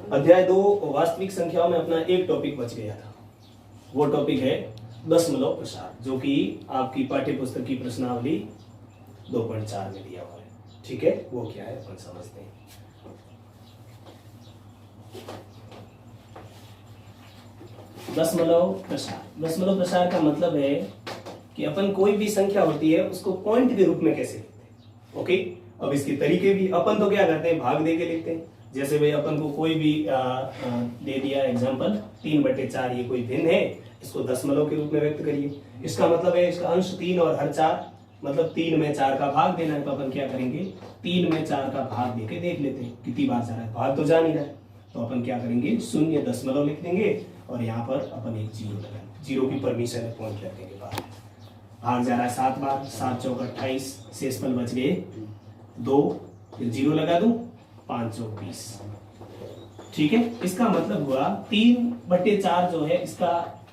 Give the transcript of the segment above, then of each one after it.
अध्याय 2 वास्तविक संख्याओं में अपना एक टॉपिक बच गया था, वो टॉपिक है दशमलव प्रसार, जो कि आपकी पाठ्य पुस्तक की प्रश्नावली 2.4 में दिया हुआ है। ठीक है, वो क्या है अपन समझते हैं। दशमलव प्रसार का मतलब है कि अपन कोई भी संख्या होती है उसको पॉइंट के रूप में कैसे लिखते हैं। ओके, अब इसके तरीके भी अपन तो क्या करते हैं, भाग दे के लिखते हैं। जैसे भाई अपन को कोई भी दे दिया एग्जांपल 3/4, ये कोई भिन्न है, इसको दशमलव के रूप में व्यक्त करिए। इसका मतलब है इसका अंश 3 और हर 4, मतलब 3 में 4 का भाग देना है। तो अपन क्या करेंगे, 3 में 4 का भाग देके देख लेते हैं कितनी बार जा रहा है, भाग तो जा नहीं रहा है। तो अपन क्या करेंगे, 0.0 लिख देंगे और यहाँ पर अपन एक 0 लगाएंगे। 0 की परमिशन है, पॉइंट रख देंगे बाहर। भाग जा रहा है 7 बार, 7 चौक 28, शेषफल बच गए 2, फिर 0 लगा दूं, 5 चौक 20। ठीक है, इसका मतलब हुआ 3/4 जो है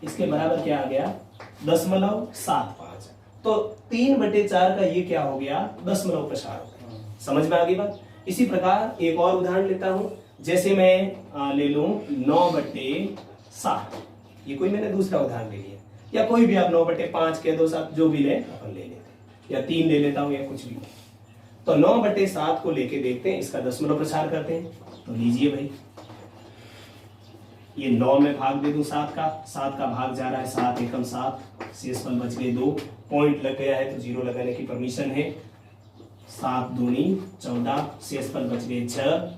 इसके बराबर क्या आ गया, 0.75। तो 3/4 का ये क्या हो गया, दशमलव प्रसार हो गया। समझ में आ गई बात। इसी प्रकार एक और उदाहरण लेता हूं, जैसे मैं ले लूं 9/7। ये कोई मैंने दूसरा उदाहरण ले लिया, या कोई भी आप 9/5 कह दो, 7 जो भी ले अपन ले लेते हैं, या 3 ले लेता हूं या कुछ भी। तो 9/7 को लेके देखते हैं, इसका दशमलव प्रसार करते हैं। तो लीजिए भाई, ये 9 में भाग दे दूं 7 का भाग जा रहा है 7 एकम 7, शेषफल बच गए 2, पॉइंट लग गया है तो 0 लगाने की परमिशन है। 7 दूनी 14, शेषफल बच गए 6,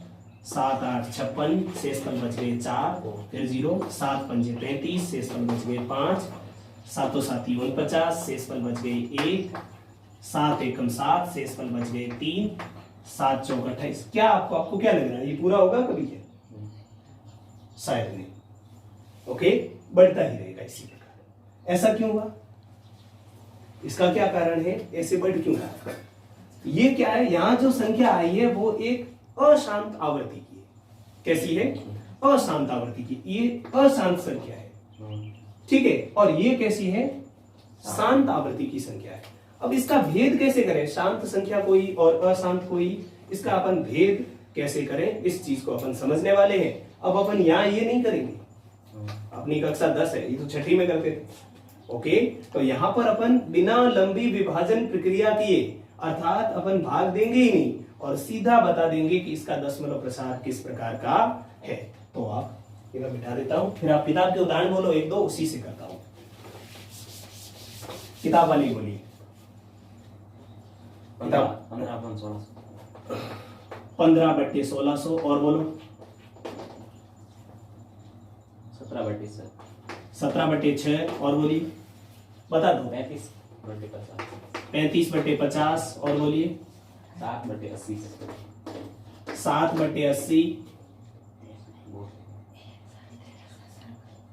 7 8 56, शेषफल बच गए 4, फिर 0, 7 पंजे 35, शेषफल बच गए 5, 7 7 49, शेषफल बच गए 1, 7 एकम 7, शेषफल बच गए 3, 7 चौक 28। क्या आपको क्या लग रहा है, ये पूरा होगा कभी क्या, शायद नहीं। ओके, बढ़ता ही रहेगा इसी प्रकार। ऐसा क्यों हुआ, इसका क्या कारण है, ऐसे बढ़ क्यों रहा है? ये क्या है, यहां जो संख्या आई है वो एक अशांत आवर्ती की है। कैसी है, अशांत आवर्ती की। ये अशांत संख्या है, ठीक है, और ये कैसी है, शांत आवृत्ति की संख्या है। अब इसका भेद कैसे करें, शांत संख्या कोई और अशांत कोई, इसका अपन भेद कैसे करें, इस चीज को अपन समझने वाले हैं। अब अपन यहाँ ये नहीं करेंगे, अपनी कक्षा 10 है, ये तो छठी में करते थे। ओके, तो यहाँ पर अपन बिना लंबी विभाजन प्रक्रिया किए, अर्थात अपन भाग देंगे ही नहीं और सीधा बता देंगे कि इसका दशमलव प्रसार किस प्रकार का है। तो आप मैं बिठा देता हूं, फिर आप किताब के उदाहरण बोलो 1 2, उसी से करता हूं। किताब वाली बोलिए। 15/1600 और बोलो 17/6 और बोलिए, बता दो 35/50 और बोलिए 7/80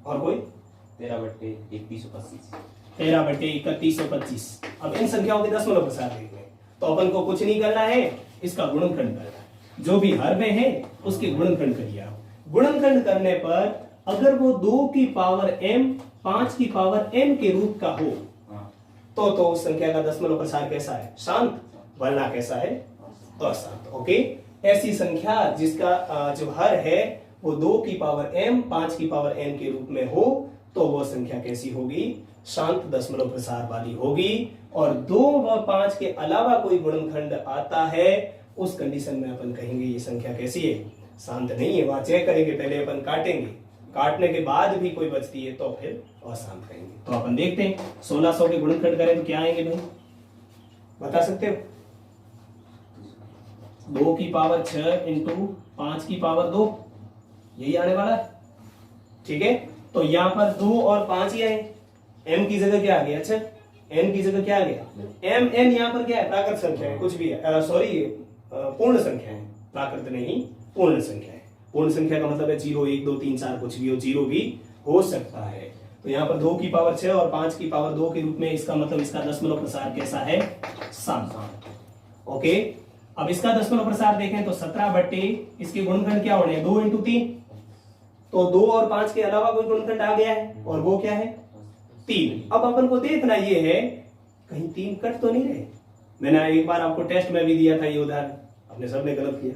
और कोई 13/3125। अब इन संख्याओं के दशमलव प्रसार देखने, तो अपन को कुछ नहीं करना है, इसका गुणनखंड करना है। जो भी हर में है उसके गुणनखंड करिए आप। गुणनखंड करने पर अगर वो 2 की पावर m 5 की पावर n के रूप का हो तो उस संख्या का दशमलव प्रसार कैसा है, शांत, वरना कैसा है, अशांत। ओके, ऐसी संख्या जिसका जो हर है वो 2 की पावर m 5 की पावर n के रूप में हो तो वो संख्या कैसी होगी, शांत दशमलव प्रसार वाली होगी। और 2 व 5 के अलावा कोई गुणनखंड आता है, उस कंडीशन में अपन कहेंगे ये संख्या कैसी है, शांत नहीं है। वहां चेक करेंगे, पहले अपन काटेंगे, काटने के बाद भी कोई बचती है तो फिर अशांत कहेंगे। तो अपन देखते हैं 1600 के गुणनखंड करें तो क्या आएंगे भाई, बता सकते हो? 2 की पावर 6 इंटू 5 की पावर 2, यही आने वाला है। ठीक है, तो यहाँ पर 2 और 5 ही आए, m की जगह क्या आ गया, अच्छा n की जगह क्या आ गया, m n यहाँ पर क्या है, प्राकृत संख्या है, कुछ भी है, सॉरी पूर्ण संख्या है, प्राकृत नहीं पूर्ण संख्या है। पूर्ण संख्या का मतलब है 0 1 2 3 4 कुछ भी हो, 0 भी हो सकता है। तो यहाँ पर 2 की पावर 6 और 5 की पावर 2 के रूप में, इसका मतलब इसका दशमलव प्रसार कैसा है, शांत। ओके, अब इसका दशमलव प्रसार देखें तो 17 इसके गुणनखंड क्या होने, 2 इंटू 3, तो 2 और 5 के अलावा कोई गुणनखंड आ गया है और वो क्या है, 3। अब अपन को देखना ये है कहीं 3 कट तो नहीं रहे। मैंने एक बार आपको टेस्ट में भी दिया था ये उदाहरण, अपने सबने गलत किया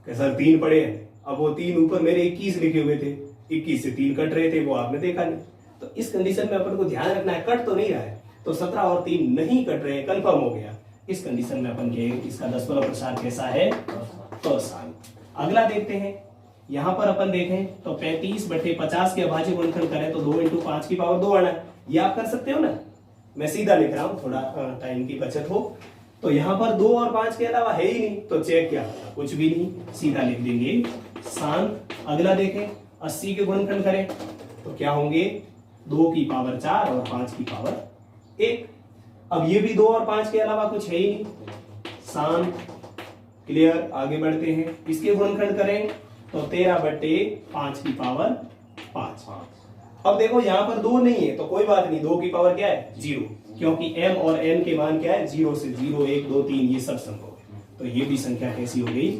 कि सर 3 पड़े हैं, अब वो 3 ऊपर मेरे 21 लिखे हुए थे, 21 से 3 कट रहे थे, वो आपने देखा नहीं। तो इस कंडीशन में अपन को ध्यान रखना है, कट तो नहीं रहा है, तो 17 और 3 नहीं कट रहे हैं, कंफर्म हो गया। इस कंडीशन में अपन कहेंगे इसका दशमलव प्रसार कैसा है, अशांत। अगला देखते हैं, यहां पर अपन देखें तो 35/50 के अभाज्य गुणनखंड करें तो 2 × 5 की पावर 2 आना, ये आप कर सकते हो ना, मैं सीधा लिख रहा हूं, थोड़ा टाइम की बचत हो। तो यहाँ पर 2 और 5 के अलावा है ही नहीं, तो चेक क्या होगा, कुछ भी नहीं, सीधा लिख देंगे शांत। अगला देखें 80 के गुणनखंड करें तो क्या होंगे, 2 की पावर 4 और 5 की पावर 1। अब ये भी 2 और 5 के अलावा कुछ है ही नहीं, शांत, क्लियर। आगे बढ़ते हैं, इसके गुणनखंड करें तो 13/5 की पावर 5। अब देखो यहाँ पर 2 नहीं है तो कोई बात नहीं, 2 की पावर क्या है, 0, क्योंकि m और n के मान क्या है, 0 से 0, 1, 2, 3 ये सब संभव है। तो ये भी संख्या कैसी हो गई,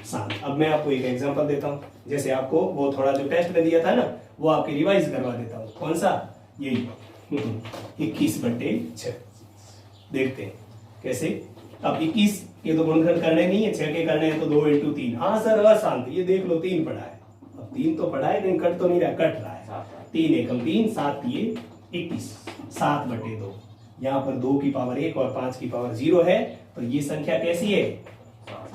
शांत। अब मैं आपको एक एग्जांपल देता हूँ, जैसे आपको वो थोड़ा जो टेस्ट में दिया था ना, वो आपके रिवाइज करवा देता हूँ। कौन सा, यही 21/6। देखते हैं कैसे। अब 21 के तो गुणनखंड करने नहीं है, 6 के करने हैं तो 2 × 3। हाँ सर अशांत, ये देख लो 3 पढ़ा है, अब 3 तो पढ़ा है लेकिन कट तो नहीं रहा, कट रहा है। 3 एकम 3, 7 ये 21, 7/2। यहाँ पर 2 की पावर 1 और 5 की पावर 0 है, तो ये संख्या कैसी है,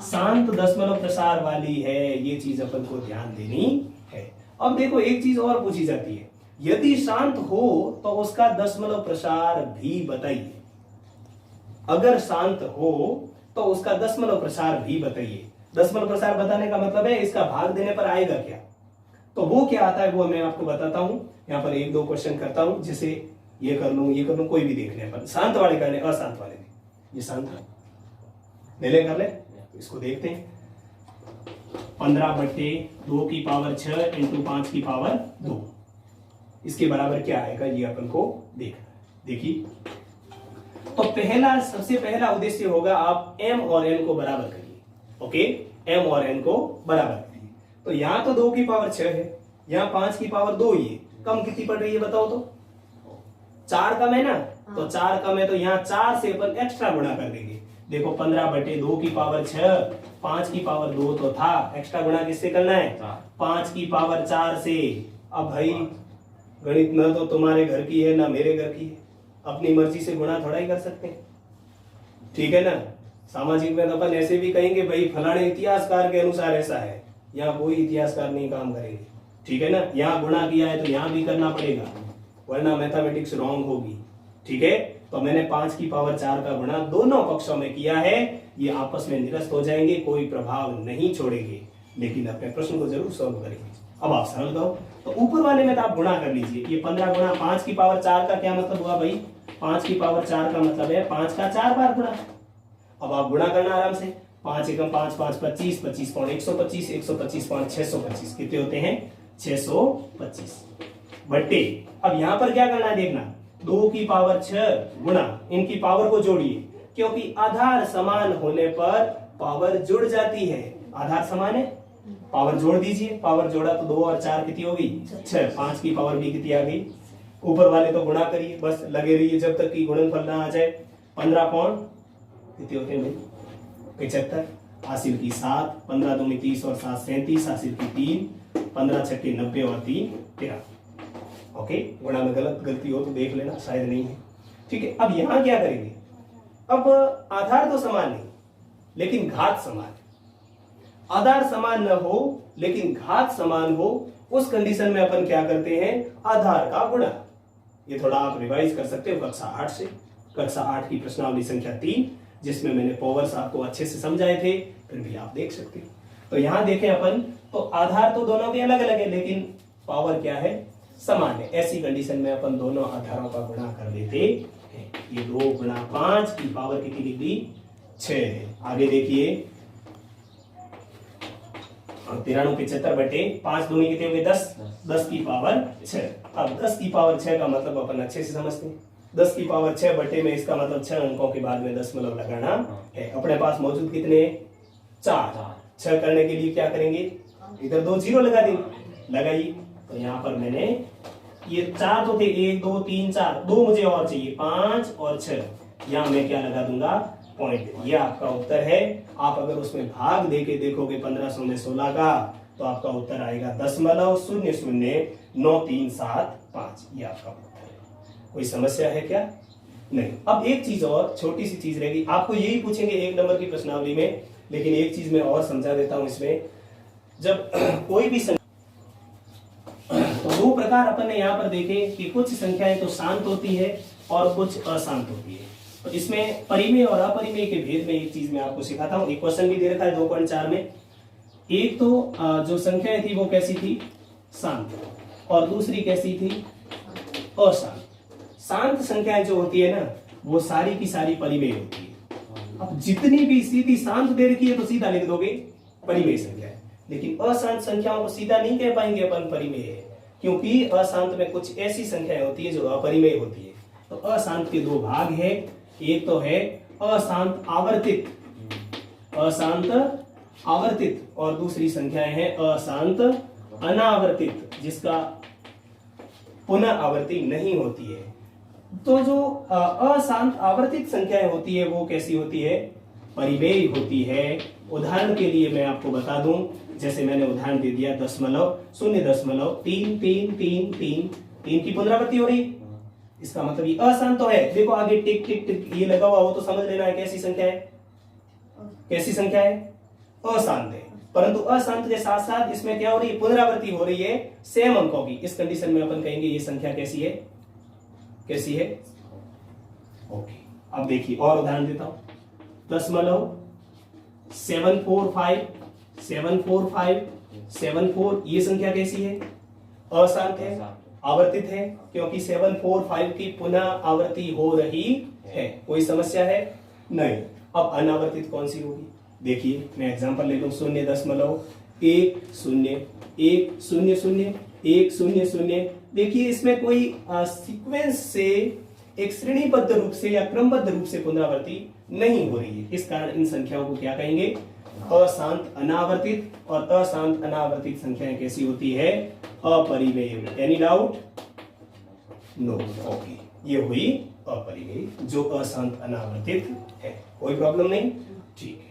शांत दशमलव प्रसार वाली है। ये चीज अपन को ध्यान देनी है। अब देखो एक चीज और पूछी जाती है, यदि शांत हो तो उसका दशमलव प्रसार भी बताइए। अगर शांत हो तो उसका दशमलव प्रसार भी बताइए। दशमलव प्रसार बताने का मतलब है इसका भाग देने पर आएगा क्या, तो वो क्या आता है वो मैं आपको बताता हूं। यहाँ पर 1-2 क्वेश्चन करता हूं, जैसे ये कर लूं, कोई भी देख लें अपन, शांत वाले करने, अशांत वाले नहीं। ये शांत है, ले कर ले, तो इसको देखते हैं। 15/2 की पावर 6 × 5 की पावर 2, इसके बराबर क्या आएगा ये अपन को देखना है। देखिए, तो सबसे पहला उद्देश्य होगा आप m और n को बराबर करिए। ओके, m और n को बराबर करिए। तो यहाँ तो 2 की पावर 6 है, यहाँ 5 की पावर 2 ही है, कम कितनी पड़ रही है बताओ तो, 4 कम है ना, तो 4 कम है तो यहाँ 4 से अपन एक्स्ट्रा गुणा कर देंगे। देखो 15/2 की पावर 6, 5 की पावर 2 तो था, एक्स्ट्रा गुणा किससे करना है, 5 की पावर 4 से। अब भाई गणित न तो तुम्हारे घर की है ना मेरे घर की है, अपनी मर्जी से गुणा थोड़ा ही कर सकते हैं, ठीक है ना। सामाजिक में अपन ऐसे भी कहेंगे भाई फलाने इतिहासकार के अनुसार ऐसा है, यहाँ कोई इतिहासकार नहीं काम करेंगे, ठीक है ना। यहाँ गुणा किया है तो यहाँ भी करना पड़ेगा, वरना मैथमेटिक्स रॉन्ग होगी, ठीक है। तो मैंने 5 की पावर 4 का गुणा दोनों पक्षों में किया है, ये आपस में निरस्त हो जाएंगे, कोई प्रभाव नहीं छोड़ेंगे, लेकिन अपने प्रश्न को जरूर सॉल्व करेंगे। अब आप सरल करो, तो ऊपर वाले में तो आप गुणा कर लीजिए। ये 15 गुणा 5 की पावर 4 का क्या मतलब हुआ भाई, 5 की पावर 4 का मतलब है 5 का 4 बार गुणा। अब आप गुणा करना आराम से, 5 एकम 5, 5 25, 25 पॉइंट 125, 125 पॉइंट 625, कितने होते हैं 625 बट्टे। अब यहाँ पर क्या करना है देखना, 2 की पावर 6 गुणा इनकी पावर को जोड़िए, क्योंकि आधार समान होने पर पावर जुड़ जाती है। आधार समान है, पावर जोड़ दीजिए, पावर जोड़ा तो 2 और 4 कितनी होगी 6, 5 की पावर भी कितनी आ गई। ऊपर वाले तो गुणा करिए, बस लगे रहिए जब तक कि गुणनफल ना आ जाए। 15 पॉइंट कितने होते हैं भाई 75, हासिल की 7, 15 दूनी 30 और 7 37, हासिल की 3, 15 छक्के 90 और 3 13। ओके, गुणा में गलती हो तो देख लेना, शायद नहीं है, ठीक है। अब यहां क्या करेंगे, अब आधार तो समान नहीं लेकिन घात समान है। आधार समान न हो लेकिन घात समान हो, उस कंडीशन में अपन क्या करते हैं, आधार का गुणा। ये थोड़ा आप रिवाइज कर सकते हो कक्षा 8 से, कक्षा 8 की प्रश्नावली संख्या 3, जिसमें मैंने पावर्स आपको अच्छे से समझाए थे, फिर भी आप देख सकते हो। तो यहां देखें अपन, तो आधार तो दोनों के अलग अलग है लेकिन पावर क्या है, समान है। ऐसी कंडीशन में अपन दोनों आधारों का गुणा कर देते हैं। ये 2 गुणा 5 की पावर कितनी निकली 6 है। आगे देखिए, 93 75 बटे 5 दूनी कितने हो गए 10, 10 की पावर 6। अब 10 की पावर 6 का मतलब अपन अच्छे से समझते हैं। 10 की पावर 6 बटे में इसका मतलब 6 अंकों के बाद में दशमलव लगाना है। अपने पास मौजूद कितने 4, 6 करने के लिए क्या करेंगे, इधर 2 जीरो लगा देंगे, लगाइए। तो यहाँ पर मैंने ये 4 तो थे, 1 2 3 4, 2 मुझे और चाहिए, 5 और 6, यहाँ मैं क्या लगा दूंगा पॉइंट। ये आपका उत्तर है। आप अगर उसमें भाग देके देखोगे 1500 में 16 का, तो आपका उत्तर आएगा 0.00937 ये आपका उत्तर है। कोई समस्या है क्या? नहीं। अब एक चीज और छोटी सी चीज रहेगी, आपको यही पूछेंगे 1 नंबर की प्रश्नावली में, लेकिन एक चीज मैं और समझा देता हूं इसमें। जब कोई भी तो दो प्रकार अपन ने यहाँ पर देखे कि कुछ संख्याएं तो शांत होती है और कुछ अशांत होती है। तो इसमें परिमेय और अपरिमेय के भेद में एक चीज मैं आपको सिखाता हूँ। एक क्वेश्चन भी दे रखा है 2.4 में। एक तो जो संख्याएं थी वो कैसी थी? शांत, और दूसरी कैसी थी? अशांत। शांत संख्याएं जो होती है ना वो सारी की सारी परिमेय होती है। अब जितनी भी सीधी शांत दे रखी है तो सीधा लिख दोगे परिमेय संख्या है, लेकिन अशांत संख्याओं को सीधा नहीं कह पाएंगे अपन परिमेय है, क्योंकि अशांत में कुछ ऐसी संख्याएं होती है जो अपरिमेय होती है। तो अशांत के दो भाग है, एक तो है अशांत आवर्तित, अशांत आवर्तित, और दूसरी संख्याएं हैं अशांत अनावर्तित, जिसका पुनः आवृत्ति नहीं होती है। तो जो अशांत आवर्तित संख्याएं होती है वो कैसी होती है? परिमेय होती है। उदाहरण के लिए मैं आपको बता दूं, जैसे मैंने उदाहरण दे दिया 0.03333 की पुनरावृत्ति हो रही, इसका मतलब ये अशांत तो है। देखो आगे टिक टिक टिक ये लगा हुआ हो तो समझ लेना है कैसी संख्या है, कैसी संख्या है? अशांत है। परंतु अशांत के साथ साथ इसमें क्या हो रही है? पुनरावृत्ति हो रही है सेम अंकों की। इस कंडीशन में अपन कहेंगे ये संख्या कैसी है? कैसी है? ओके। अब देखिए और उदाहरण देता हूं। 0.745 ये संख्या कैसी है? अशांत है, आवर्तित है, क्योंकि 745 की पुनः आवृत्ति हो रही है। कोई समस्या है? नहीं। अब अनावर्तित कौन सी होगी? देखिए मैं एग्जांपल ले लूं 0.10100100100। देखिए इसमें कोई सीक्वेंस से एक श्रेणीबद्ध रूप से या क्रमबद्ध रूप से पुनरावृत्ति नहीं हो रही है। इस कारण इन संख्याओं को क्या कहेंगे? अशांत अनावर्तित। और अशांत अनावर्तित संख्याएं कैसी होती है? अपरिमेय। Any doubt? नो। ओके, ये हुई अपरिमेय जो अशांत अनावर्तित है। कोई प्रॉब्लम नहीं? ठीक है।